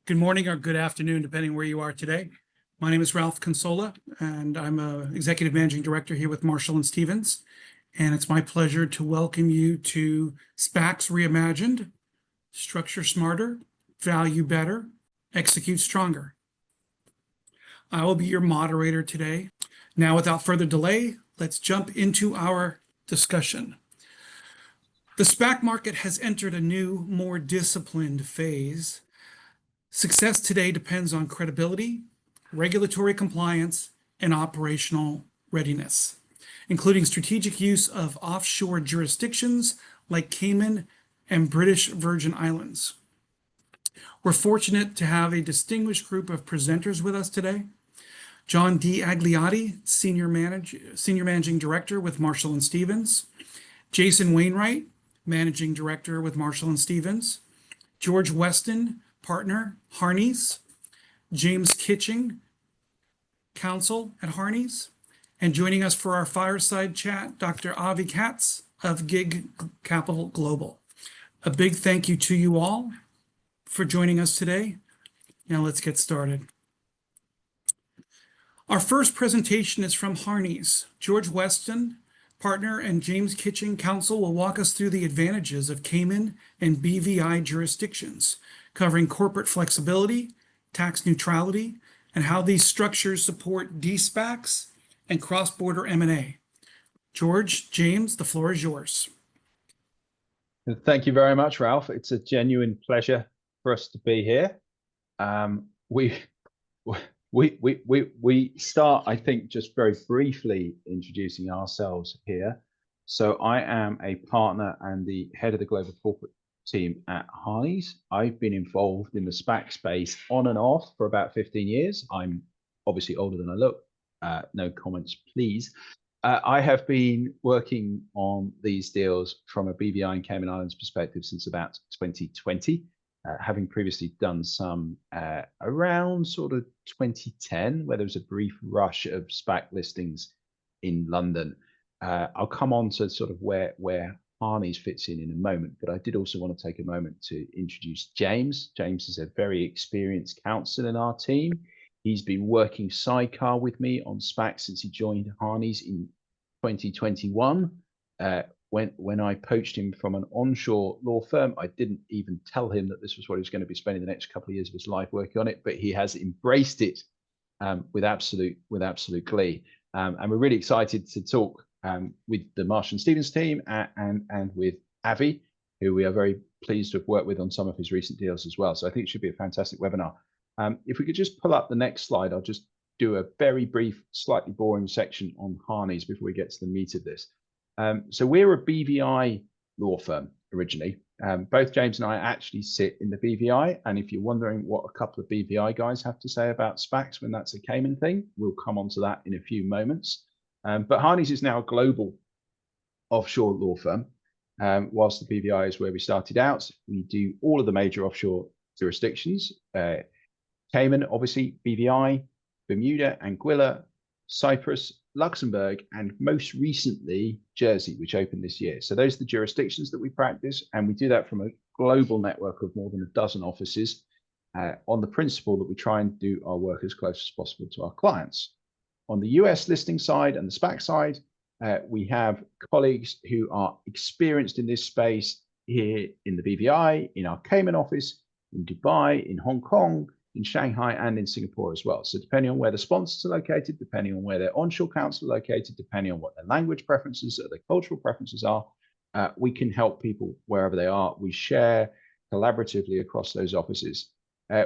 Good morning or good afternoon, depending where you are today. My name is Ralph Consola, and I'm an Executive Managing Director here with Marshall & Stevens. And it's my pleasure to welcome you to SPACs Reimagined, Structure Smarter, Value Better, Execute Stronger. I will be your moderator today. Now, without further delay, let's jump into our discussion. The SPAC market has entered a new, more disciplined phase. Success today depends on credibility, regulatory compliance, and operational readiness, including strategic use of offshore jurisdictions like Cayman and British Virgin Islands. We're fortunate to have a distinguished group of presenters with us today. John D. Agliotti, Senior Managing Director with Marshall & Stevens. Jason Wainwright, Managing Director with Marshall & Stevens. George Weston, Partner, Harneys. James Kitching, Counsel at Harneys. And joining us for our fireside chat, Dr. Avi Katz of Gig Capital Global. A big thank you to you all for joining us today. Now let's get started. Our first presentation is from Harneys. George Weston, Partner, and James Kitching, Counsel, will walk us through the advantages of Cayman and BVI jurisdictions, covering corporate flexibility, tax neutrality, and how these structures support de-SPACs and cross-border M&A. George, James, the floor is yours. Thank you very much, Ralph. It's a genuine pleasure for us to be here. We start, I think, just very briefly introducing ourselves here. So I am a partner and the head of the global corporate team at Harneys. I've been involved in the SPAC space on and off for about 15 years. I'm obviously older than I look. No comments, please. I have been working on these deals from a BVI and Cayman Islands perspective since about 2020. Having previously done some around sort of 2010, where there was a brief rush of SPAC listings in London. I'll come on to sort of where Harneys fits in a moment, but I did also want to take a moment to introduce James. James is a very experienced counsel in our team. He's been working sidecar with me on SPAC since he joined Harneys in 2021. When I poached him from an onshore law firm, I didn't even tell him that this was what he was going to be spending the next couple of years of his life working on it, but he has embraced it with absolute glee. And we're really excited to talk with the Marshall & Stevens team and with Avi, who we are very pleased to have worked with on some of his recent deals as well. So I think it should be a fantastic webinar. If we could just pull up the next slide, I'll just do a very brief, slightly boring section on Harneys before we get to the meat of this. So we're a BVI law firm originally. Both James and I actually sit in the BVI. And if you're wondering what a couple of BVI guys have to say about SPACs when that's a Cayman thing, we'll come on to that in a few moments. But Harneys is now a global offshore law firm. Whilst the BVI is where we started out, we do all of the major offshore jurisdictions. Cayman, obviously, BVI, Bermuda, Anguilla, Cyprus, Luxembourg, and most recently, Jersey, which opened this year. So those are the jurisdictions that we practice, and we do that from a global network of more than a dozen offices on the principle that we try and do our work as close as possible to our clients. On the US listing side and the SPAC side, we have colleagues who are experienced in this space here in the BVI, in our Cayman office, in Dubai, in Hong Kong, in Shanghai, and in Singapore as well. So depending on where the sponsors are located, depending on where their onshore counsel are located, depending on what their language preferences or their cultural preferences are, we can help people wherever they are. We share collaboratively across those offices.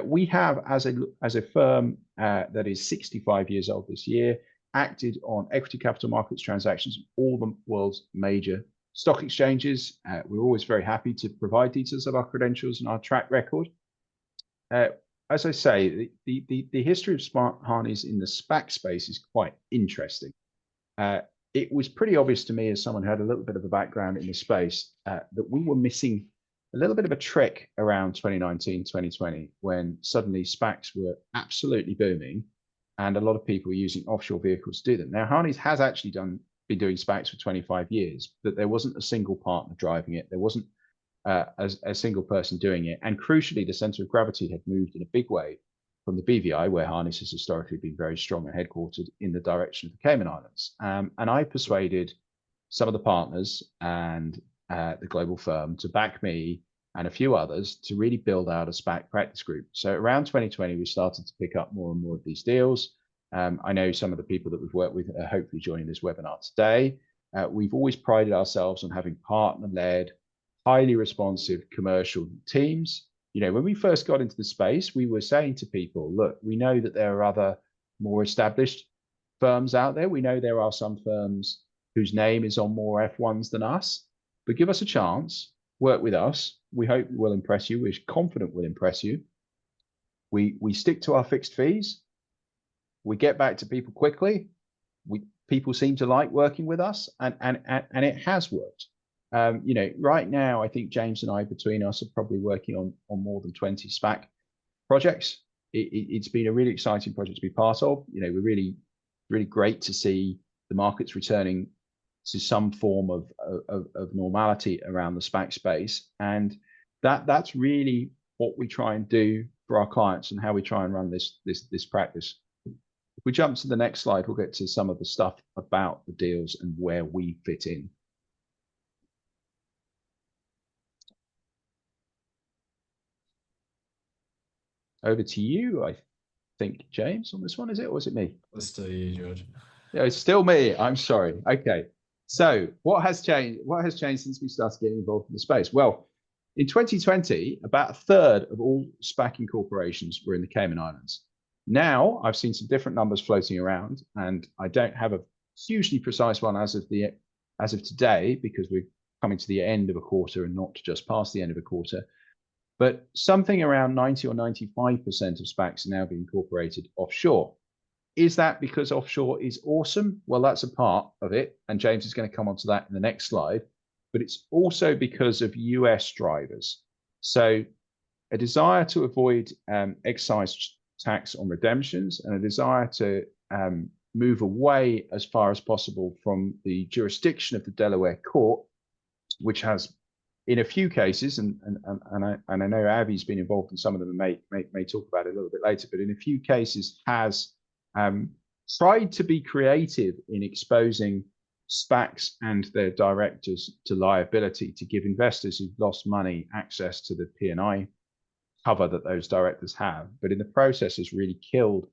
We have, as a firm that is 65 years old this year, acted on equity capital markets transactions, all the world's major stock exchanges. We're always very happy to provide details of our credentials and our track record. As I say, the history of Smart Harneys in the SPAC space is quite interesting. It was pretty obvious to me, as someone who had a little bit of a background in the space, that we were missing a little bit of a trick around 2019, 2020, when suddenly SPACs were absolutely booming and a lot of people were using offshore vehicles to do them. Now, Harneys has actually been doing SPACs for 25 years, but there wasn't a single partner driving it. There wasn't as a single person doing it. And crucially, the center of gravity had moved in a big way from the BVI, where Harneys has historically been very strong and headquartered, in the direction of the Cayman Islands. And I persuaded some of the partners and the global firm to back me and a few others to really build out a SPAC practice group. So around 2020, we started to pick up more and more of these deals. I know some of the people that we've worked with are hopefully joining this webinar today. We've always prided ourselves on having partner-led, highly responsive commercial teams. You know, when we first got into the space, we were saying to people, look, we know that there are other more established firms out there. We know there are some firms whose name is on more F1s than us, but give us a chance, work with us. We hope we'll impress you. We're confident we'll impress you. We stick to our fixed fees. We get back to people quickly. People seem to like working with us, and it has worked. You know, right now, I think James and I, between us, are probably working on more than 20 SPAC projects. It's been a really exciting project to be part of. You know, we're really great to see the markets returning to some form of normality around the SPAC space, and that's really what we try and do for our clients and how we try and run this practice. If we jump to the next slide, we'll get to some of the stuff about the deals and where we fit in. Over to you, I think, James, on this one, is it, or is it me? It's still you, George. Yeah, it's still me. I'm sorry. Okay. So what has changed? What has changed since we started getting involved in the space? Well, in 2020, about a third of all SPAC incorporations were in the Cayman Islands. Now I've seen some different numbers floating around, and I don't have a hugely precise one as of today, because we're coming to the end of a quarter and not just past the end of a quarter. But something around 90 or 95% of SPACs are now being incorporated offshore. Is that because offshore is awesome? Well, that's a part of it, and James is going to come on to that in the next slide. But it's also because of US drivers. So a desire to avoid excise tax on redemptions, and a desire to move away as far as possible from the jurisdiction of the Delaware court, which has, in a few cases, and I know Abby's been involved in some of them and may talk about it a little bit later, but in a few cases has tried to be creative in exposing SPACs and their directors to liability, to give investors who've lost money access to the P&I cover that those directors have, but in the process has really killed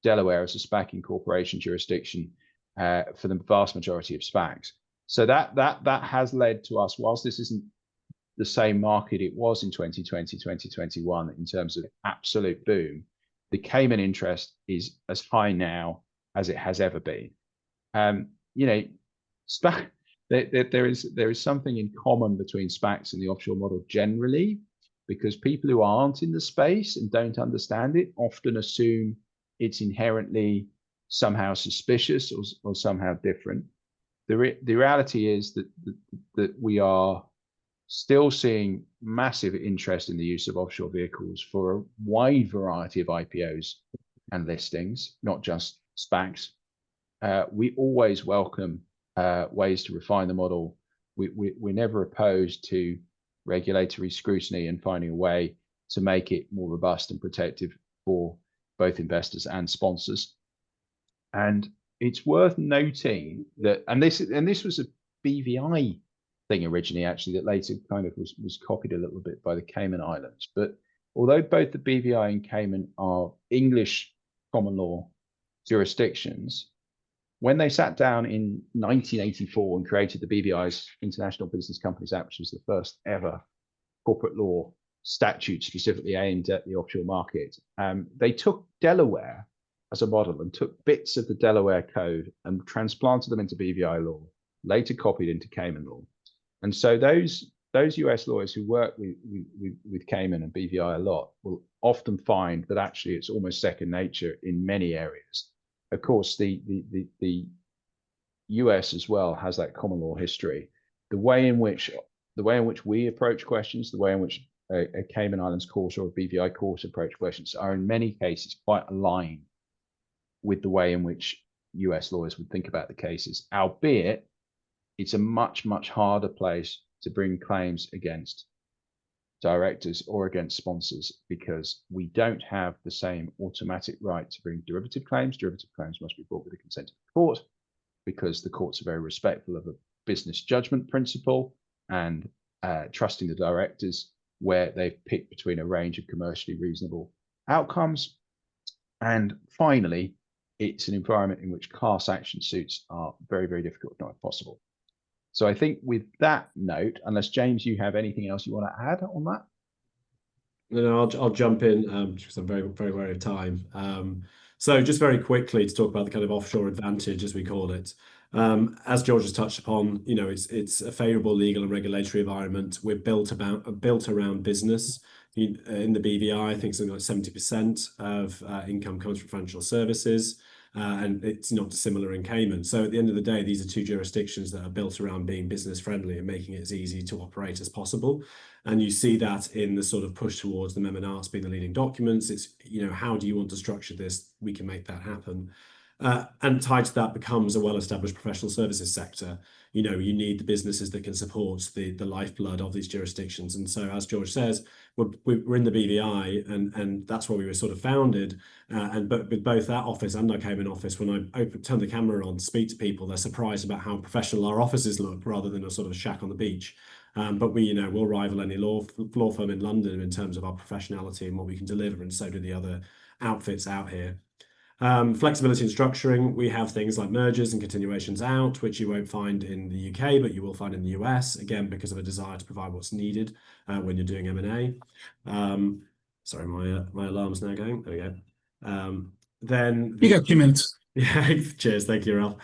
Delaware as a SPAC incorporation jurisdiction for the vast majority of SPACs. So that has led to us, whilst this isn't the same market it was in 2020, 2021 in terms of absolute boom, the Cayman interest is as high now as it has ever been. You know, SPAC, there is something in common between SPACs and the offshore model generally, because people who aren't in the space and don't understand it often assume it's inherently somehow suspicious or somehow different. The reality is that we are still seeing massive interest in the use of offshore vehicles for a wide variety of IPOs and listings, not just SPACs. We always welcome ways to refine the model. We're never opposed to regulatory scrutiny and finding a way to make it more robust and protective for both investors and sponsors. And it's worth noting that, and this was a BVI thing originally, actually, that later kind of was copied a little bit by the Cayman Islands. But although both the BVI and Cayman are English common law jurisdictions, when they sat down in 1984 and created the BVI's International Business Companies Act, which was the first ever corporate law statute specifically aimed at the offshore market, they took Delaware as a model and took bits of the Delaware code and transplanted them into BVI law, later copied into Cayman law. And so those US lawyers who work with Cayman and BVI a lot will often find that actually it's almost second nature in many areas. Of course, the US as well has that common law history. The way in which we approach questions, the way in which a Cayman Islands court or a BVI court approach questions are in many cases quite aligned with the way in which US lawyers would think about the cases, albeit it's a much, much harder place to bring claims against directors or against sponsors, because we don't have the same automatic right to bring derivative claims. Derivative claims must be brought with the consent of the court, because the courts are very respectful of a business judgment principle and trusting the directors where they've picked between a range of commercially reasonable outcomes. And finally, it's an environment in which class action suits are very, very difficult, if not impossible. So I think with that note, unless James, you have anything else you want to add on that? No, I'll jump in because I'm very, very wary of time. So just very quickly to talk about the kind of offshore advantage, as we call it. As George has touched upon, it's a favourable legal and regulatory environment. We're built around business. In the BVI, I think something like 70% of income comes from financial services. And it's not dissimilar in Cayman. So at the end of the day, these are two jurisdictions that are built around being business friendly and making it as easy to operate as possible. And you see that in the sort of push towards the Mem and Arts being the leading documents. It's, how do you want to structure this? We can make that happen. And tied to that becomes a well-established professional services sector. You need the businesses that can support the lifeblood of these jurisdictions. And so, as George says, we're in the BVI, and that's where we were sort of founded. But with both that office and our Cayman office, when I turn the camera on to speak to people, they're surprised about how professional our offices look, rather than a sort of shack on the beach. But we'll rival any law firm in London in terms of our professionality and what we can deliver, and so do the other outfits out here. Flexibility and structuring, we have things like mergers and continuations out, which you won't find in the UK, but you will find in the US, again, because of a desire to provide what's needed when you're doing M&A. Sorry, my alarm's now going. There we go. Then You got 2 minutes. Yeah, cheers. Thank you, Ralph.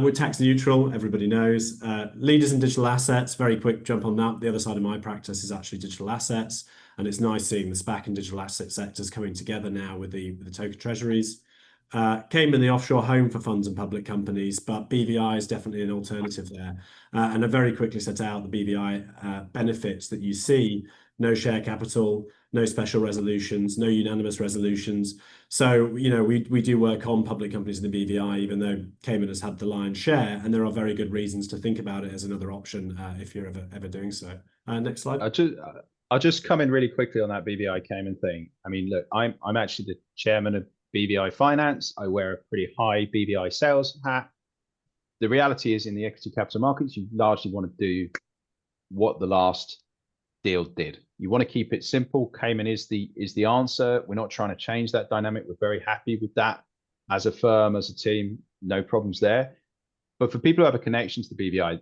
We're tax neutral, everybody knows. Leaders in digital assets, very quick jump on that. The other side of my practice is actually digital assets, and it's nice seeing the SPAC and digital asset sectors coming together now with the token treasuries. Cayman, the offshore home for funds and public companies, but BVI is definitely an alternative there. And I very quickly set out the BVI benefits that you see: no share capital, no special resolutions, no unanimous resolutions. So, we do work on public companies in the BVI, even though Cayman has had the lion's share, and there are very good reasons to think about it as another option if you're ever doing so. Next slide. I'll just come in really quickly on that BVI Cayman thing. I mean, look, I'm actually the chairman of BVI Finance. I wear a pretty high BVI sales hat. The reality is, in the equity capital markets, you largely want to do what the last deal did. You want to keep it simple. Cayman is the answer. We're not trying to change that dynamic. We're very happy with that as a firm, as a team, no problems there. But for people who have a connection to the BVI,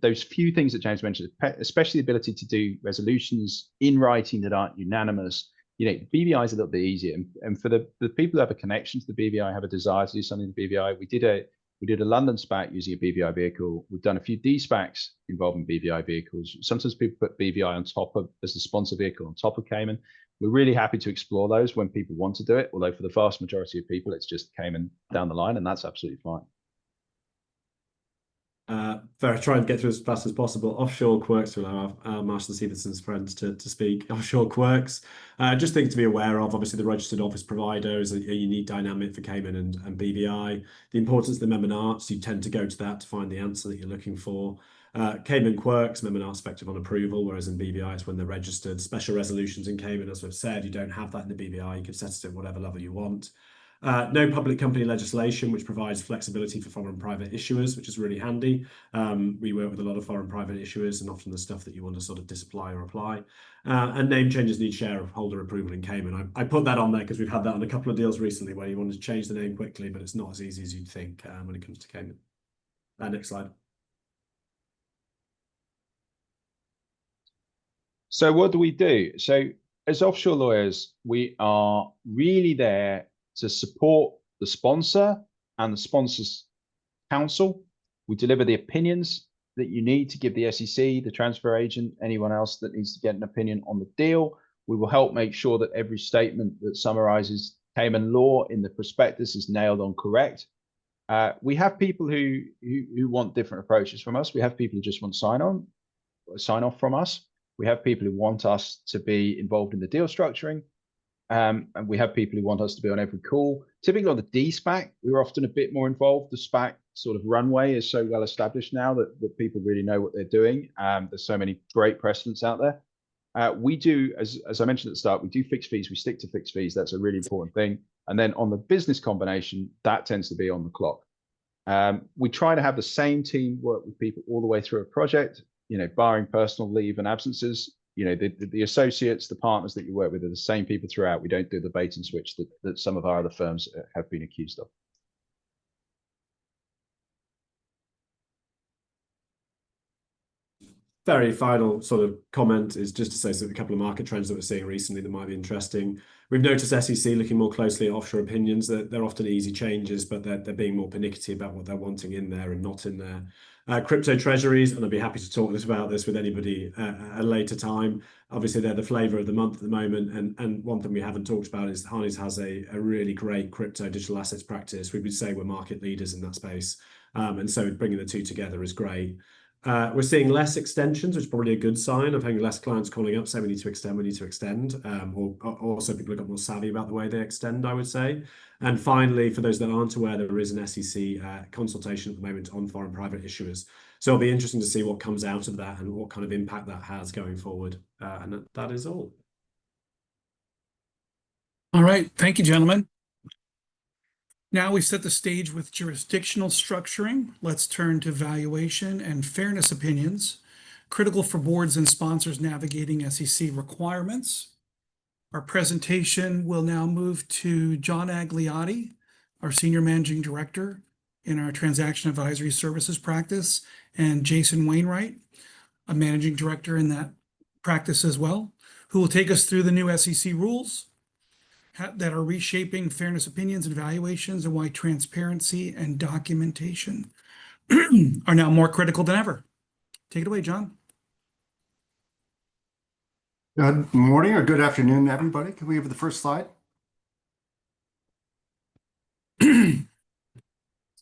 those few things that James mentioned, especially the ability to do resolutions in writing that aren't unanimous, BVI is a little bit easier. And for the people who have a connection to the BVI, have a desire to do something in the BVI, we did a London SPAC using a BVI vehicle. We've done a few de-SPACs involving BVI vehicles. Sometimes people put BVI on top of, as the sponsor vehicle, on top of Cayman. We're really happy to explore those when people want to do it. Although for the vast majority of people, it's just Cayman down the line, and that's absolutely fine. Try and get through as fast as possible. Offshore quirks, will allow Marshall Stevenson's friends to speak. Offshore quirks, just things to be aware of. Obviously, the registered office provider is a unique dynamic for Cayman and BVI. The importance of the Mem and Arts, you tend to go to that to find the answer that you're looking for. Cayman quirks, Mem and Arts effective on approval, whereas in BVI it's when they're registered. Special resolutions in Cayman, as we've said, you don't have that in the BVI. You can set it at whatever level you want. No public company legislation, which provides flexibility for foreign private issuers, which is really handy. We work with a lot of foreign private issuers, and often the stuff that you want to sort of disapply or apply. And name changes need shareholder approval in Cayman. I put that on there because we've had that on a couple of deals recently where you wanted to change the name quickly, but it's not as easy as you'd think when it comes to Cayman. Next slide. So what do we do? So as offshore lawyers, we are really there to support the sponsor and the sponsor's counsel. We deliver the opinions that you need to give the SEC, the transfer agent, anyone else that needs to get an opinion on the deal. We will help make sure that every statement that summarizes Cayman law in the prospectus is nailed on correct. We have people who want different approaches from us. We have people who just want sign off from us. We have people who want us to be involved in the deal structuring. And we have people who want us to be on every call. Typically on the de-SPAC, we're often a bit more involved. The SPAC sort of runway is so well established now that people really know what they're doing. There's so many great precedents out there. We do, as I mentioned at the start, we do fixed fees. We stick to fixed fees. That's a really important thing. And then on the business combination, that tends to be on the clock. We try to have the same team work with people all the way through a project, barring personal leave and absences. The associates, the partners that you work with are the same people throughout. We don't do the bait and switch that some of our other firms have been accused of. Very final sort of comment is just to say a couple of market trends that we're seeing recently that might be interesting. We've noticed SEC looking more closely at offshore opinions. They're often easy changes, but they're being more pernickety about what they're wanting in there and not in there. Crypto treasuries, and I'd be happy to talk about this with anybody at a later time. Obviously, they're the flavor of the month at the moment. And one thing we haven't talked about is Harneys has a really great crypto digital assets practice. We would say we're market leaders in that space. And so bringing the two together is great. We're seeing less extensions, which is probably a good sign of having less clients calling up saying we need to extend. Or also people have got more savvy about the way they extend, I would say. And finally, for those that aren't aware, there is an SEC consultation at the moment on foreign private issuers. So it'll be interesting to see what comes out of that and what kind of impact that has going forward. And that is all. All right. Thank you, gentlemen. Now we've set the stage with jurisdictional structuring. Let's turn to valuation and fairness opinions, critical for boards and sponsors navigating SEC requirements. Our presentation will now move to John Agliotti, our Senior Managing Director in our Transaction Advisory Services practice, and Jason Wainwright, a Managing Director in that practice as well, who will take us through the new SEC rules that are reshaping fairness opinions and valuations and why transparency and documentation are now more critical than ever. Take it away, John. Good morning or good afternoon, everybody. Can we have the first slide?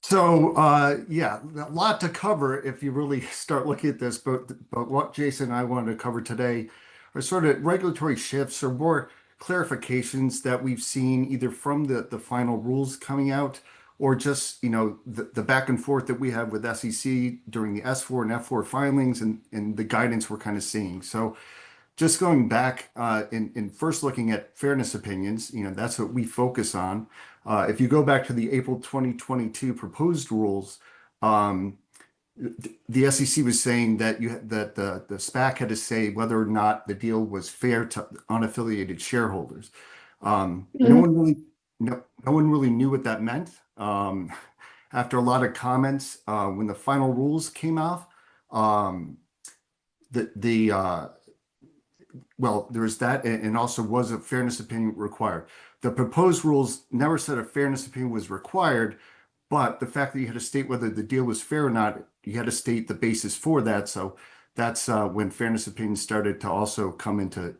So, yeah, a lot to cover if you really start looking at this, but what Jason and I wanted to cover today are sort of regulatory shifts or more clarifications that we've seen either from the final rules coming out or just, the back and forth that we have with SEC during the S4 and F4 filings and the guidance we're kind of seeing. So just going back in first looking at fairness opinions, that's what we focus on. If you go back to the April 2022 proposed rules, the SEC was saying that the SPAC had to say whether or not the deal was fair to unaffiliated shareholders. No one really knew what that meant. After a lot of comments, when the final rules came out, well, there was that, and also was a fairness opinion required. The proposed rules never said a fairness opinion was required, but the fact that you had to state whether the deal was fair or not, you had to state the basis for that. So that's when fairness opinions started to also come into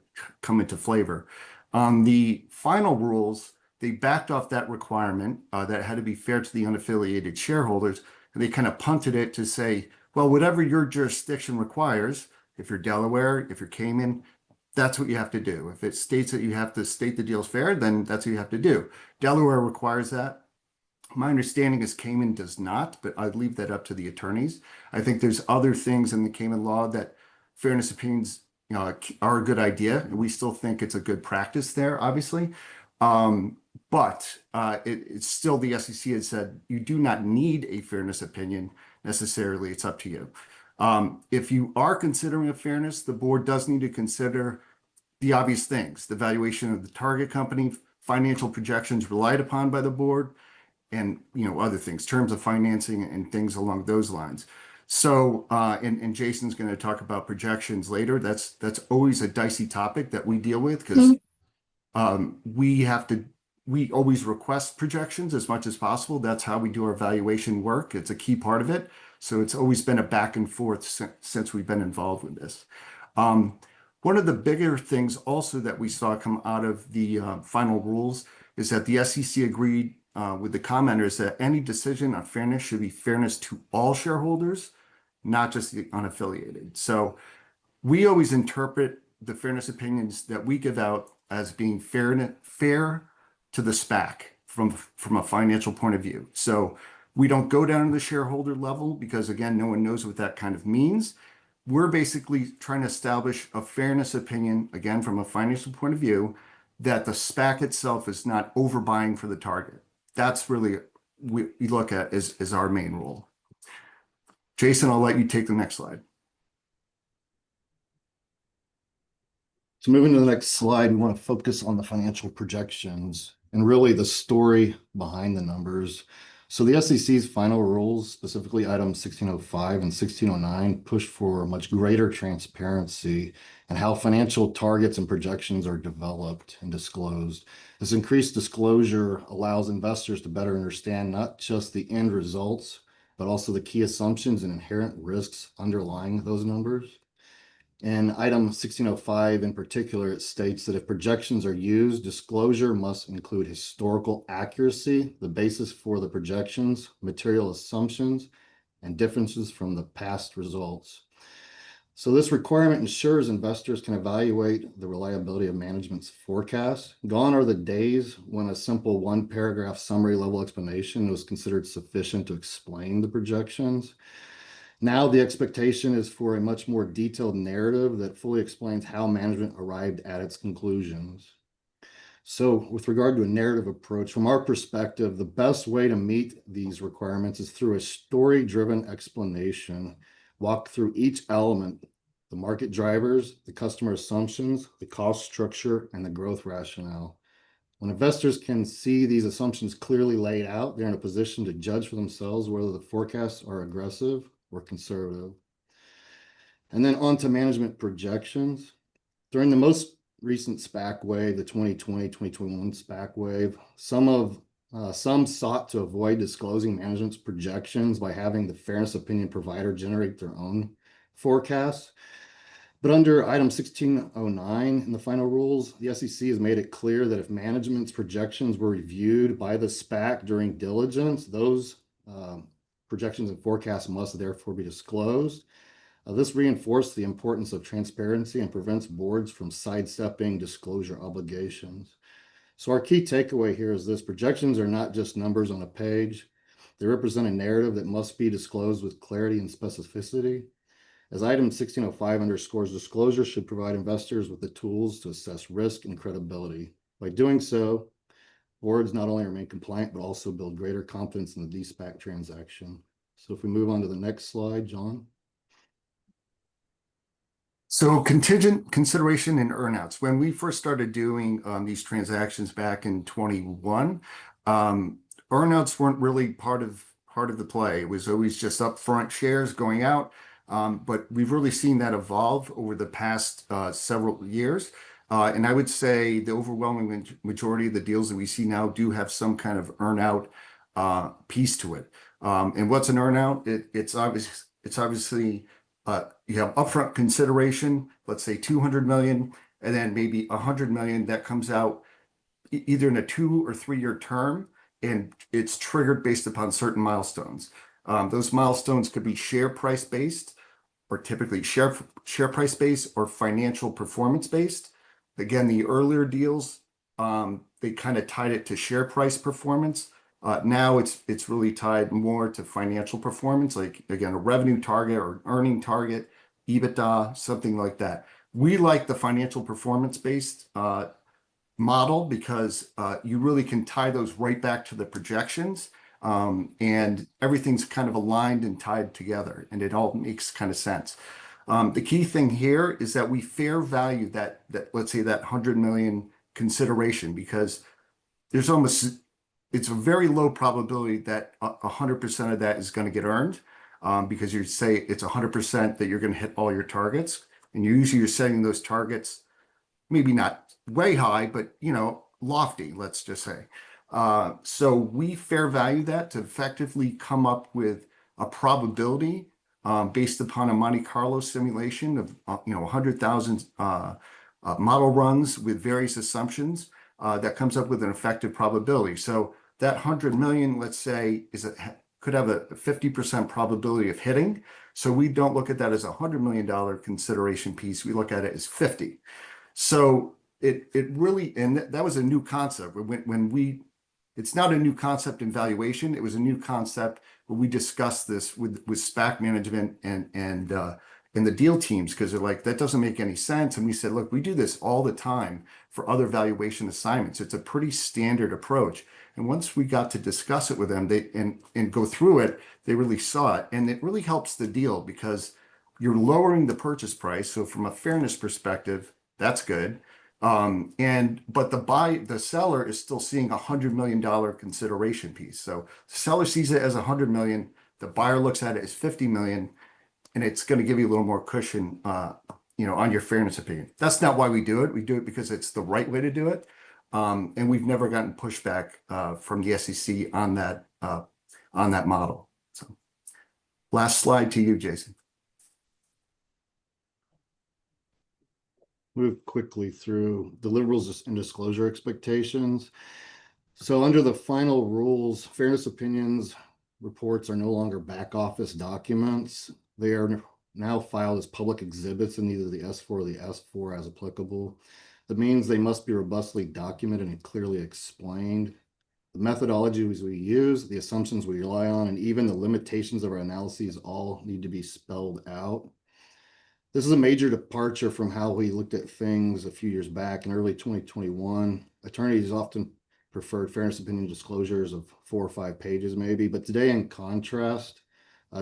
flavor. On the final rules, they backed off that requirement that it had to be fair to the unaffiliated shareholders, and they kind of punted it to say, well, whatever your jurisdiction requires, if you're Delaware, if you're Cayman, that's what you have to do. If it states that you have to state the deal's fair, then that's what you have to do. Delaware requires that. My understanding is Cayman does not, but I'd leave that up to the attorneys. I think there's other things in the Cayman law that fairness opinions are a good idea. We still think it's a good practice there, obviously. But it's still the SEC has said you do not need a fairness opinion necessarily. It's up to you. If you are considering a fairness, the board does need to consider the obvious things: the valuation of the target company, financial projections relied upon by the board, and other things, terms of financing and things along those lines. So, and Jason's going to talk about projections later. That's always a dicey topic that we deal with because we always request projections as much as possible. That's how we do our valuation work. It's a key part of it. So it's always been a back and forth since we've been involved with this. One of the bigger things also that we saw come out of the final rules is that the SEC agreed with the commenters that any decision on fairness should be fairness to all shareholders, not just the unaffiliated. So we always interpret the fairness opinions that we give out as being fair to the SPAC from a financial point of view. So we don't go down to the shareholder level because, again, no one knows what that kind of means. we're basically trying to establish a fairness opinion, again, from a financial point of view, that the SPAC itself is not overbuying for the target. That's really we look at as our main rule. Jason, I'll let you take the next slide. So moving to the next slide, we want to focus on the financial projections and really the story behind the numbers. So the SEC's final rules, specifically items 1605 and 1609, push for much greater transparency and how financial targets and projections are developed and disclosed. This increased disclosure allows investors to better understand not just the end results, but also the key assumptions and inherent risks underlying those numbers. And item 1605 in particular, it states that if projections are used, disclosure must include historical accuracy, the basis for the projections, material assumptions, and differences from the past results. So this requirement ensures investors can evaluate the reliability of management's forecast. Gone are the days when a simple one-paragraph summary level explanation was considered sufficient to explain the projections. Now the expectation is for a much more detailed narrative that fully explains how management arrived at its conclusions. So with regard to a narrative approach, from our perspective, the best way to meet these requirements is through a story-driven explanation. Walk through each element, the market drivers, the customer assumptions, the cost structure, and the growth rationale. When investors can see these assumptions clearly laid out, they're in a position to judge for themselves whether the forecasts are aggressive or conservative. And then on to management projections. During the most recent SPAC wave, the 2020-2021 SPAC wave, some sought to avoid disclosing management's projections by having the fairness opinion provider generate their own forecasts. But under item 1609 in the final rules, the SEC has made it clear that if management's projections were reviewed by the SPAC during diligence, those projections and forecasts must therefore be disclosed. This reinforced the importance of transparency and prevents boards from sidestepping disclosure obligations. So our key takeaway here is this: projections are not just numbers on a page. They represent a narrative that must be disclosed with clarity and specificity. As item 1605 underscores, disclosure should provide investors with the tools to assess risk and credibility. By doing so, boards not only remain compliant, but also build greater confidence in the de-SPAC transaction. So if we move on to the next slide, John. So contingent consideration and earnouts. When we first started doing these transactions back in 21, earnouts weren't really part of the play. It was always just upfront shares going out. But we've really seen that evolve over the past several years. And I would say the overwhelming majority of the deals that we see now do have some kind of earnout piece to it. And what's an earnout? It's obviously you have upfront consideration, let's say 200 million, and then maybe 100 million that comes out either in a 2 or 3 year term, and it's triggered based upon certain milestones. Those milestones could be share price based, or typically share price based, or financial performance based. Again, the earlier deals, they kind of tied it to share price performance. Now it's really tied more to financial performance, like again, a revenue target or earning target, EBITDA, something like that. We like the financial performance based model because you really can tie those right back to the projections, and everything's kind of aligned and tied together, and it all makes kind of sense. The key thing here is that we fair value that let's say that 100 million consideration, because it's a very low probability that 100% of that is going to get earned, because you say it's 100% that you're going to hit all your targets, and you're setting those targets maybe not way high, but lofty, let's just say. So we fair value that to effectively come up with a probability based upon a Monte Carlo simulation of 100,000 model runs with various assumptions that comes up with an effective probability. So that 100 million, let's say, could have a 50% probability of hitting. So we don't look at that as a $100 million consideration piece. We look at it as 50. So it really, and that was a new concept. It's not a new concept in valuation. It was a new concept when we discussed this with SPAC management and and the deal teams, because they're like, that doesn't make any sense. And we said, look, we do this all the time for other valuation assignments. It's a pretty standard approach. And once we got to discuss it with them, and go through it, they really saw it. And it really helps the deal because you're lowering the purchase price. So from a fairness perspective, that's good. But the seller is still seeing $100 million consideration piece. So the seller sees it as $100 million. The buyer looks at it as $50 million, and it's going to give you a little more cushion, on your fairness opinion. That's not why we do it. We do it because it's the right way to do it. And we've never gotten pushback from the SEC on that model. So, last slide to you, Jason. Move quickly through deliverables and disclosure expectations. So under the final rules, fairness opinions reports are no longer back office documents. They are now filed as public exhibits in either the S4 or the S4 as applicable. That means they must be robustly documented and clearly explained. The methodologies we use, the assumptions we rely on, and even the limitations of our analyses all need to be spelled out. This is a major departure from how we looked at things a few years back. In early 2021, attorneys often preferred fairness opinion disclosures of 4 or 5 pages maybe, but today in contrast,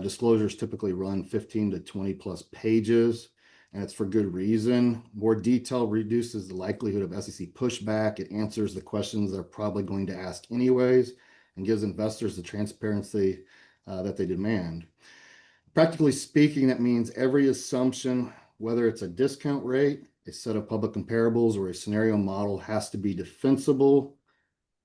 disclosures typically run 15 to 20 plus pages, and it's for good reason. More detail reduces the likelihood of SEC pushback. It answers the questions they're probably going to ask anyways, and gives investors the transparency that they demand. Practically speaking, that means every assumption, whether it's a discount rate, a set of public comparables, or a scenario model, has to be defensible.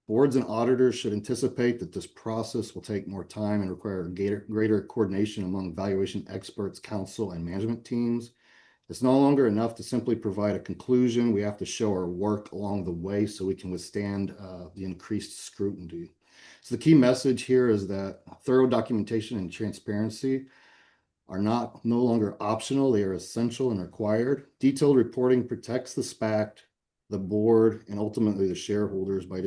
Boards and auditors should anticipate that this process will take more time and require greater coordination among valuation experts, counsel, and management teams. It's no longer enough to simply provide a conclusion. We have to show our work along the way so we can withstand the increased scrutiny. So the key message here is that thorough documentation and transparency are no longer optional. They are essential and required. Detailed reporting protects the SPAC, the board, and ultimately the shareholders by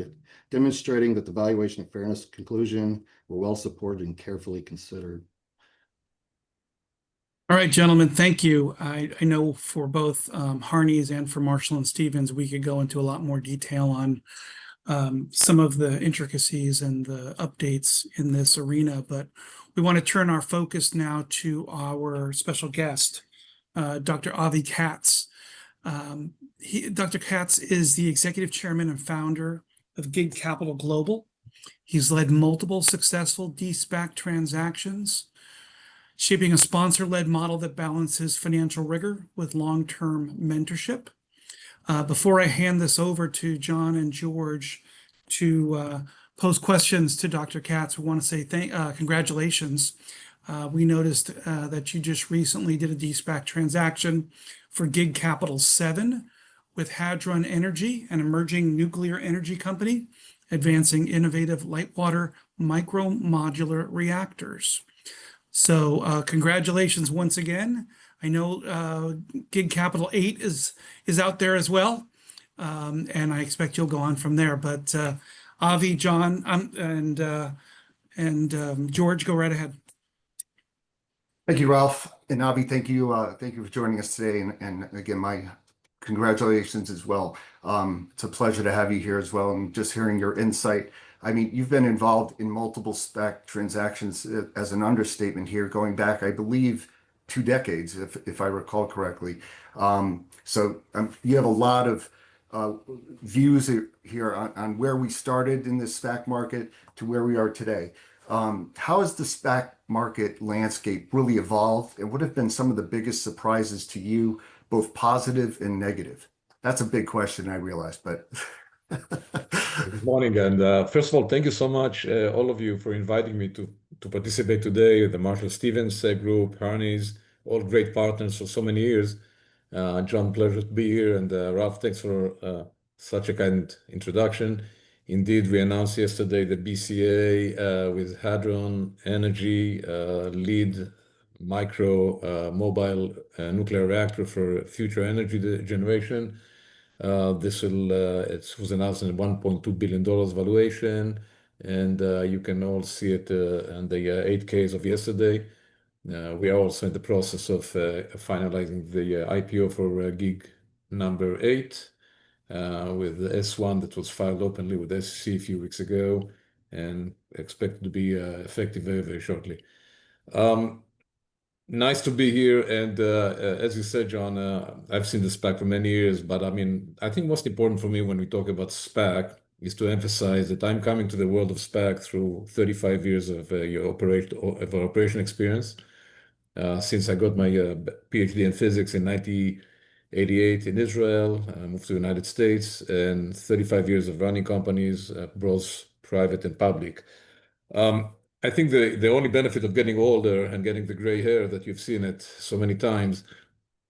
demonstrating that the valuation of fairness conclusion were well supported and carefully considered. All right, gentlemen, thank you. I know for both Harneys and for Marshall and Stevens, we could go into a lot more detail on some of the intricacies and the updates in this arena, but we want to turn our focus now to our special guest, Dr. Avi Katz. Dr. Katz is the executive chairman and founder of Gig Capital Global. He's led multiple successful de-SPAC transactions, shaping a sponsor-led model that balances financial rigor with long-term mentorship. Before I hand this over to John and George to pose questions to Dr. Katz, we want to say congratulations. We noticed that you just recently did a de-SPAC transaction for Gig Capital 7 with Hadron Energy, an emerging nuclear energy company, advancing innovative light water micro-modular reactors. So congratulations once again. I know Gig Capital 8 is out there as well, and I expect you'll go on from there. But Avi, John, and George, go right ahead. Thank you, Ralph. And Avi, thank you for joining us today. And again, my congratulations as well. It's a pleasure to have you here as well. And just hearing your insight. I mean, you've been involved in multiple SPAC transactions as an understatement here, going back, I believe, 2 decades, if I recall correctly. So you have a lot of views here on where we started in this SPAC market to where we are today. How has the SPAC market landscape really evolved, and what have been some of the biggest surprises to you, both positive and negative? That's a big question, I realize, but Good morning, and first of all, thank you so much, all of you, for inviting me to participate today with the Marshall Stevens Group, Harneys, all great partners for so many years. John, pleasure to be here, and Ralph, thanks for such a kind introduction. Indeed, we announced yesterday the BCA with Hadron Energy, lead mobile nuclear reactor for future energy generation. It was announced in $1.2 billion valuation, and you can all see it in the 8Ks of yesterday. We are also in the process of finalizing the IPO for gig number 8 with the S1 that was filed openly with SEC a few weeks ago and expected to be effective very, very shortly. Nice to be here. And as you said, John, I've seen the SPAC for many years, but I mean, I think most important for me when we talk about SPAC is to emphasize that I'm coming to the world of SPAC through 35 years of operation experience. Since I got my PhD in physics in 1988 in Israel, I moved to the United States, and 35 years of running companies, both private and public. I think the only benefit of getting older and getting the gray hair that you've seen it so many times,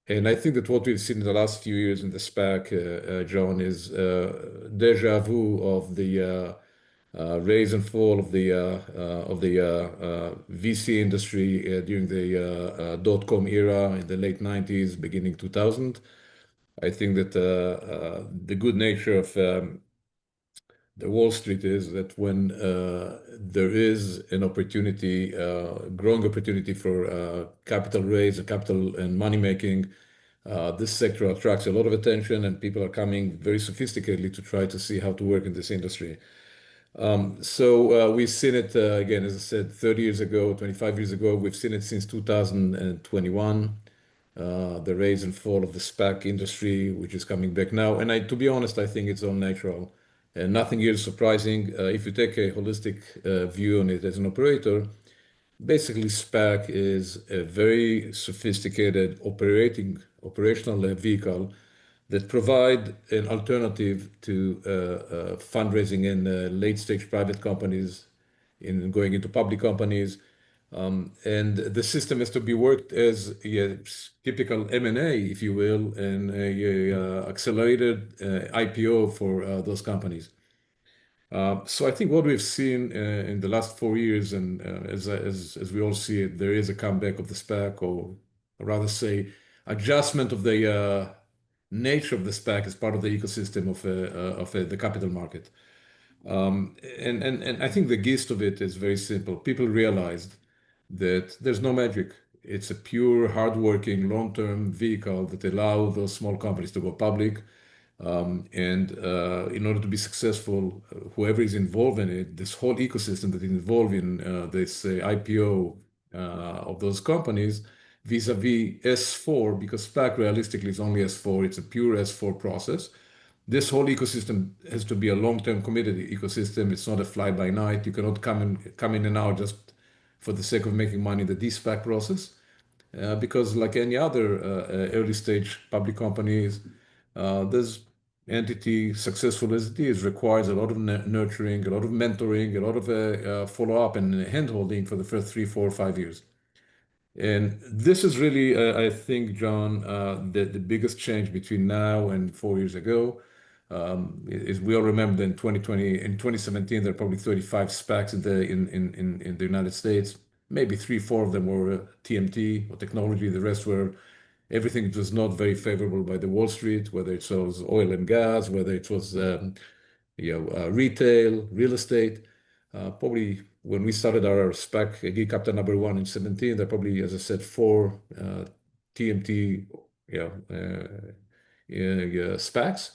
and I think that what we've seen in the last few years in the SPAC, John, is deja vu of the rise and fall of the VC industry during the dot-com era in the late 90s, beginning 2000. I think that the good nature of the Wall Street is that when there is an opportunity, growing opportunity for capital raise, capital and money making, this sector attracts a lot of attention, and people are coming very sophisticatedly to try to see how to work in this industry. So we've seen it again, as I said, 30 years ago, 25 years ago. We've seen it since 2021. The rise and fall of the SPAC industry, which is coming back now. And to be honest, I think it's all natural. And nothing here is surprising. If you take a holistic view on it as an operator, basically SPAC is a very sophisticated operational vehicle that provide an alternative to fundraising in late-stage private companies, in going into public companies. And the system has to be worked as a typical M&A, if you will, and a accelerated IPO for those companies. So I think what we've seen in the last 4 years, and as we all see it, there is a comeback of the SPAC, or rather say, adjustment of the nature of the SPAC as part of the ecosystem of the capital market. And I think the gist of it is very simple. People realized that there's no magic. It's a pure, hardworking, long-term vehicle that allow those small companies to go public. And in order to be successful, whoever is involved in it, this whole ecosystem that is involved in this IPO of those companies, vis-a-vis S4, because SPAC realistically is only S4, it's a pure S4 process. This whole ecosystem has to be a long-term committed ecosystem. It's not a fly-by-night. You cannot come in and out just for the sake of making money in the de-SPAC process, because like any other early-stage public companies, this entity, successful as it is, requires a lot of nurturing, a lot of mentoring, a lot of follow-up and hand-holding for the first 3, 4, 5 years. And this is really, I think, John, the biggest change between now and 4 years ago. Is we all remember that in 2017, there are probably 35 SPACs in the United States. Maybe 3, 4 of them were TMT or technology. The rest were everything that was not very favorable by the Wall Street, whether it was oil and gas, whether it was retail, real estate. Probably when we started our SPAC, Gig Capital number 1 in 17, there are probably, as I said, 4 TMT SPACs.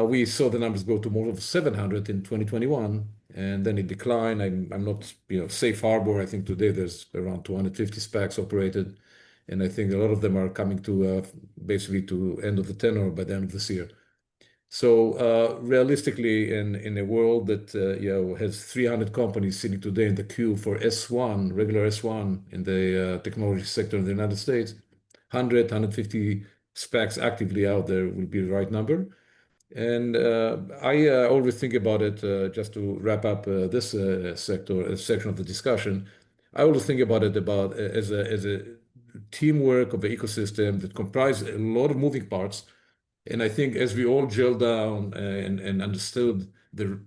We saw the numbers go to more of 700 in 2021, and then it declined. I'm not, safe harbor. I think today there's around 250 SPACs operated, and I think a lot of them are coming to basically to end of the tenor by the end of this year. So realistically, in a world that has 300 companies sitting today in the queue for S1, regular S1 in the technology sector in the United States, 150 SPACs actively out there will be the right number. And I always think about it, just to wrap up this section of the discussion. I always think about it as a teamwork of the ecosystem that comprises a lot of moving parts. And I think as we all gel down and understood the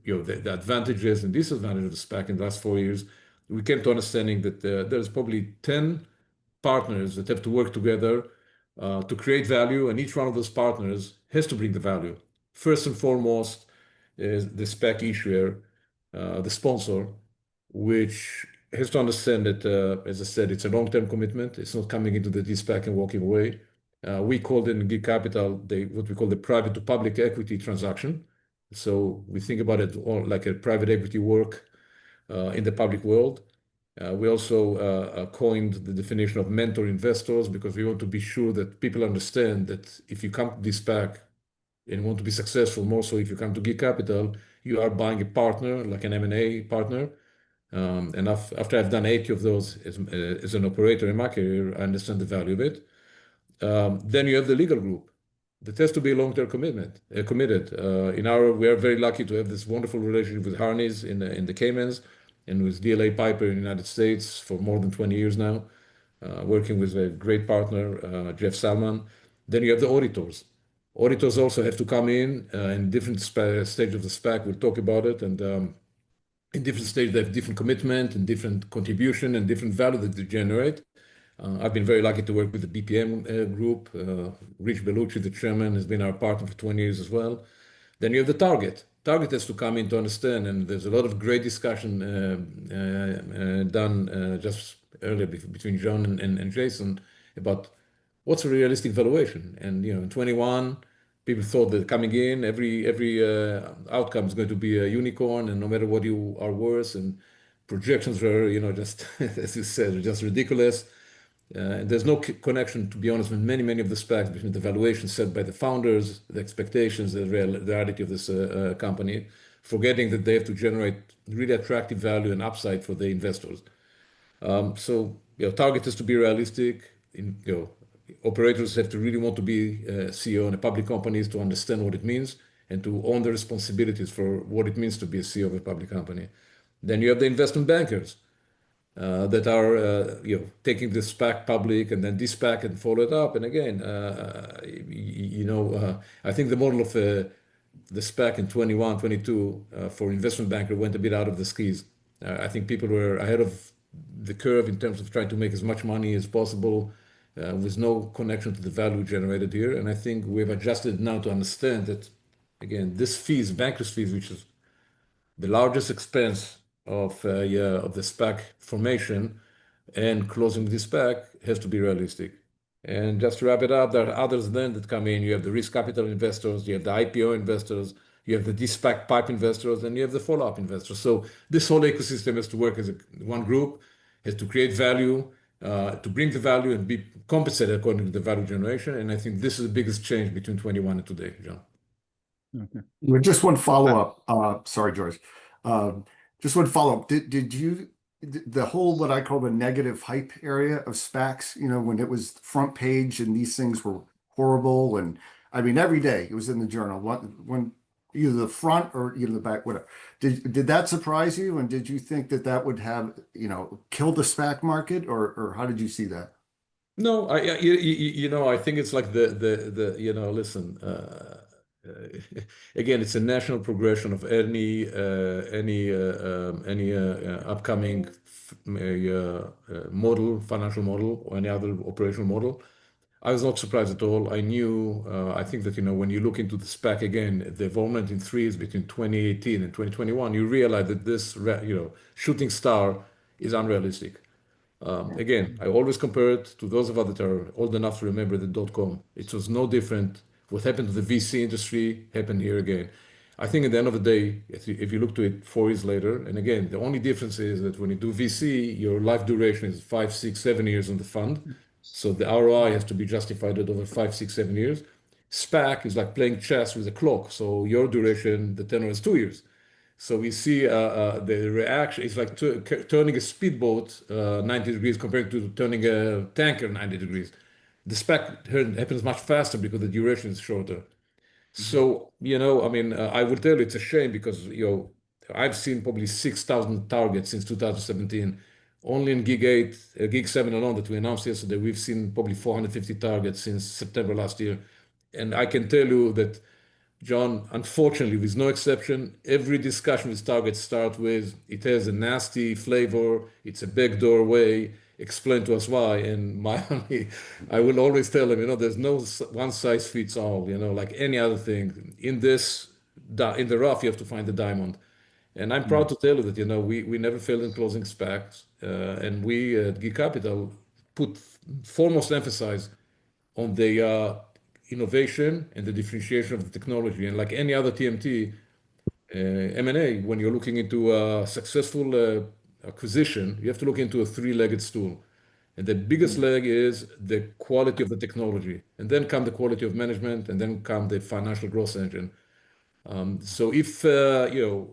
advantages and disadvantages of the SPAC in the last 4 years, we came to understanding that there's probably 10 partners that have to work together to create value, and each one of those partners has to bring the value. First and foremost is the SPAC issuer, the sponsor, which has to understand that, as I said, it's a long-term commitment. It's not coming into the de-SPAC and walking away. We called in Geek Capital what we call the private to public equity transaction. So we think about it all like a private equity work in the public world. We also coined the definition of mentor investors because we want to be sure that people understand that if you come to this SPAC and want to be successful, more so if you come to Geek Capital, you are buying a partner, like an M&A partner. And after I've done 80 of those as an operator in my career, I understand the value of it. Then you have the legal group. That has to be long-term committed. We are very lucky to have this wonderful relationship with Harneys in the Caymans and with DLA Piper in the United States for more than 20 years now, working with a great partner, Jeff Salman. Then you have the auditors. Auditors also have to come in different stages of the SPAC. We'll talk about it. And in different stages, they have different commitment and different contribution and different value that they generate. I've been very lucky to work with the BPM group. Rich Bellucci, the chairman, has been our partner for 20 years as well. Then you have the target. Target has to come in to understand, and there's a lot of great discussion done just earlier between John and Jason about what's a realistic valuation. And in 21, people thought that coming in, every outcome is going to be a unicorn, and no matter what you are worth, and projections were, just as you said, just ridiculous. And there's no connection, to be honest, with many of the SPACs between the valuation set by the founders, the expectations, the reality of this company, forgetting that they have to generate really attractive value and upside for the investors. So target is to be realistic. Operators have to really want to be CEO in a public companies to understand what it means and to own the responsibilities for what it means to be a CEO of a public company. Then you have the investment bankers. That are taking the SPAC public and then de-SPAC and follow it up. And again, I think the model of the SPAC in 21, 22 for investment banker went a bit out of the skis. I think people were ahead of the curve in terms of trying to make as much money as possible with no connection to the value generated here. And I think we've adjusted now to understand that, again, this fees, bankers' fees, which is the largest expense of the SPAC formation and closing the SPAC has to be realistic. And just to wrap it up, there are others then that come in. You have the risk capital investors, you have the IPO investors, you have the de-SPAC pipe investors, and you have the follow-up investors. So this whole ecosystem has to work as one group, has to create value, to bring the value and be compensated according to the value generation. And I think this is the biggest change between 21 and today, John. Okay. Just one follow-up. Sorry, George. Just one follow-up. Did you, the whole, what I call the negative hype area of SPACs, when it was front page and these things were horrible, and I mean, every day it was in the journal, when either the front or either the back, whatever. Did that surprise you? And did you think that would have, killed the SPAC market, or how did you see that? No, I think it's like listen, again, it's a national progression of any upcoming model, financial model, or any other operational model. I was not surprised at all. I knew. I think that when you look into the SPAC again, the involvement in threes between 2018 and 2021, you realize that this shooting star is unrealistic. Again, I always compare it to those of us that are old enough to remember the .com. It was no different. What happened to the VC industry happened here again. I think at the end of the day, if you look to it 4 years later, and again, the only difference is that when you do VC, your life duration is 5, 6, 7 years on the fund. So the ROI has to be justified at over 5, 6, 7 years. SPAC is like playing chess with a clock. So your duration, the tenor is 2 years. So we see the reaction is like turning a speedboat 90 degrees compared to turning a tanker 90 degrees. The SPAC happens much faster because the duration is shorter. So, I mean, I will tell you it's a shame because, I've seen probably 6,000 targets since 2017. Only in Gig 7 alone that we announced yesterday, we've seen probably 450 targets since September last year. And I can tell you that, John, unfortunately, with no exception, every discussion with targets starts with, it has a nasty flavor, it's a backdoor way, explain to us why. And I will always tell them, there's no one size fits all, like any other thing. In the rough, you have to find the diamond. And I'm proud to tell you that, we never failed in closing SPACs. And we at Geek Capital put foremost emphasis on the innovation and the differentiation of the technology. And like any other TMT, M&A, when you're looking into a successful acquisition, you have to look into a three-legged stool. And the biggest leg is the quality of the technology. And then come the quality of management, and then come the financial growth engine. So if, it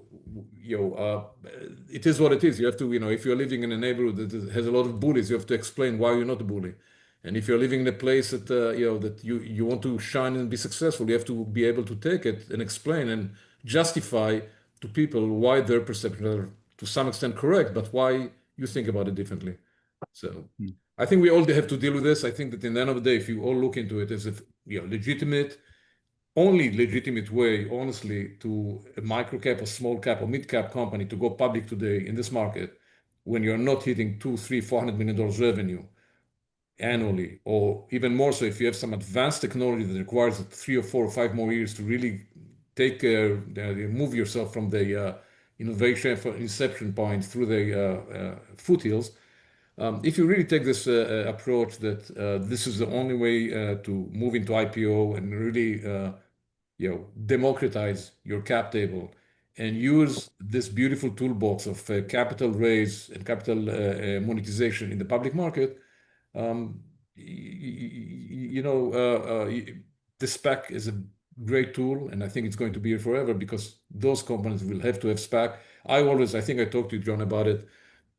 is what it is. You have to, if you're living in a neighborhood that has a lot of bullies, you have to explain why you're not a bully. And if you're living in a place that, that you want to shine and be successful, you have to be able to take it and explain and justify to people why their perceptions are to some extent correct, but why you think about it differently. So I think we all have to deal with this. I think that in the end of the day, if you all look into it as if, only legitimate way, honestly, to a micro cap or small cap or mid cap company to go public today in this market, when you're not hitting $200, $300, $400 million revenue annually, or even more so if you have some advanced technology that requires 3 or 4 or 5 more years to really move yourself from the innovation for inception point through the foothills. If you really take this approach that this is the only way to move into IPO and really democratize your cap table and use this beautiful toolbox of capital raise and capital monetization in the public market, the SPAC is a great tool, and I think it's going to be here forever because those companies will have to have SPAC. I think I talked to John about it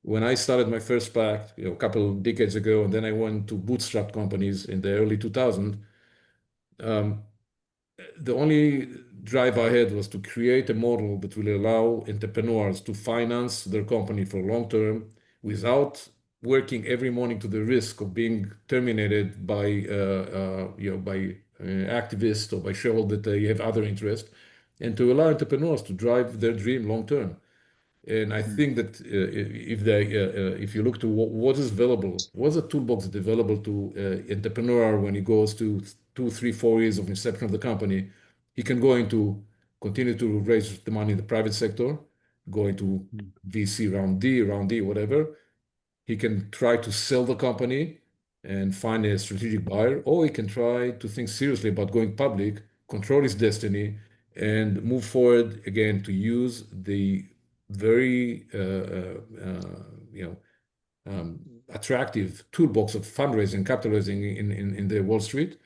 when I started my first SPAC, a couple of decades ago, and then I went to bootstrap companies in the early 2000s. The only drive I had was to create a model that will allow entrepreneurs to finance their company for long term without working every morning to the risk of being terminated by activists or by shareholders that have other interests, and to allow entrepreneurs to drive their dream long term. And I think that if you look to what is available, what's a toolbox that's available to entrepreneur when he goes to 2, 3, 4 years of inception of the company, he can go into continue to raise the money in the private sector, go into VC round D, whatever. He can try to sell the company and find a strategic buyer, or he can try to think seriously about going public, control his destiny, and move forward again to use the very attractive toolbox of fundraising, capital raising in the Wall Street,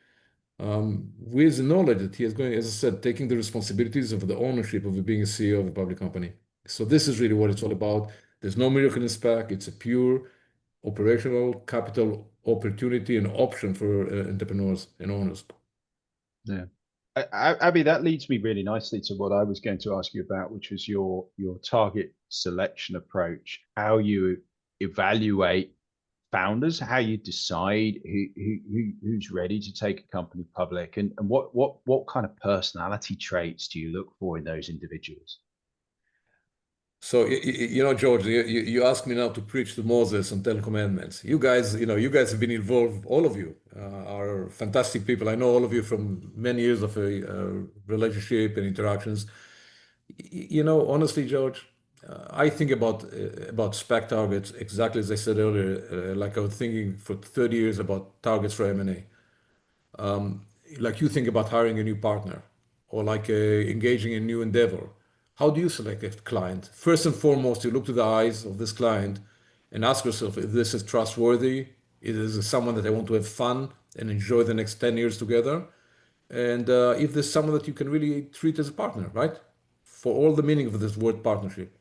with the knowledge that he is going, as I said, taking the responsibilities of the ownership of being a CEO of a public company. So this is really what it's all about. There's no miracle in SPAC. It's a pure operational capital opportunity and option for entrepreneurs and owners. Yeah. Abby, that leads me really nicely to what I was going to ask you about, which was your target selection approach, how you evaluate founders, how you decide who's ready to take a company public, and what kind of personality traits do you look for in those individuals? So, George, you asked me now to preach to Moses on 10 commandments. You guys have been involved, all of you are fantastic people. I know all of you from many years of a relationship and interactions. Honestly, George, I think about SPAC targets exactly as I said earlier, like I was thinking for 30 years about targets for M&A. Like you think about hiring a new partner or like engaging in a new endeavor. How do you select a client? First and foremost, you look to the eyes of this client and ask yourself if this is trustworthy, is it someone that I want to have fun and enjoy the next 10 years together, and if there's someone that you can really treat as a partner, right? For all the meaning of this word partnership.